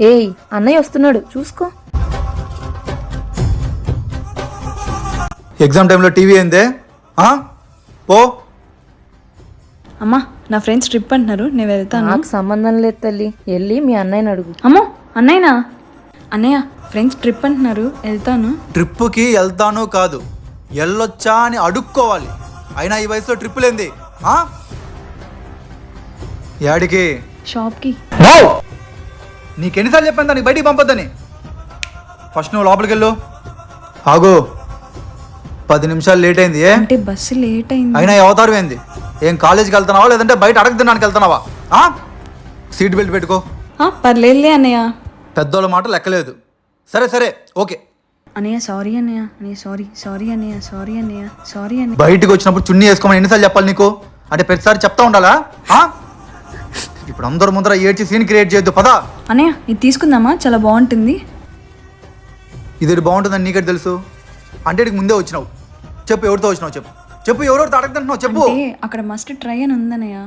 ఏయ్ అన్నయ్య వస్తున్నాడు చూసుకో. ఎగ్జామ్ టైంలో టీవీ ఏందే? పో. అమ్మా నా ఫ్రెండ్స్ ట్రిప్ అంటున్నారు, నేను వెళ్తాను. నాకు సంబంధం లేదు తల్లి, వెళ్ళి మీ అన్నయ్యని అడుగు. అమ్మో అన్నయ్యనా? అన్నయ్య ఫ్రెండ్స్ ట్రిప్ అంటున్నారు, వెళ్తాను. ట్రిప్పుకి వెళ్తాను కాదు, వెళ్ళొచ్చా అని అడుక్కోవాలి. అయినా ఈ వయసులో ట్రిప్పులేంది? యాడికి? షాప్కి. నీకెన్నిసార్లు చెప్పాను దానికి బయటికి పంపొద్దని? ఫస్ట్ నువ్వు లోపలికి వెళ్ళు. ఆగు, 10 నిమిషాలు లేట్ అయింది. అంటే బస్సు లేట్ అయింది. అయినా అవతారం ఏంది? ఏం కాలేజీకి వెళ్తున్నావా లేదంటే బయట అడగ తినడానికి వెళ్తున్నావా? సీట్ బెల్ట్ పెట్టుకో. పర్లేదులే అన్నయ్య. పెద్దోళ్ళ మాట లెక్కలేదు. సరే సరే ఓకే. అన్నయ్య సారీ అన్నయ్య, అన్నయ్య సారీ సారీ అన్నయ్య, సారీ అన్నయ్య, సారీ అన్నయ్య. బయటికి వచ్చినప్పుడు చున్నీ వేసుకోమని ఎన్నిసార్లు చెప్పాలి నీకు? అంటే ప్రతిసారి చెప్తా ఉండాలా? ఇప్పుడు అందరు ముందర ఏడ్చి సీన్ క్రియేట్ చేయొద్దు, పదా. అన్నయ్య ఇది తీసుకుందామా, చాలా బాగుంటుంది. ఇది బాగుంటుందని నీకే తెలుసు? అంటే నీకు ముందే వచ్చినావు. చెప్పు ఎవరితో వచ్చినావు? చెప్పు చెప్పు ఎవరెవరితో అడగదంటున్నావు? చెప్పు. అక్కడ మస్ట్ ట్రై అని ఉందన్నయ్య.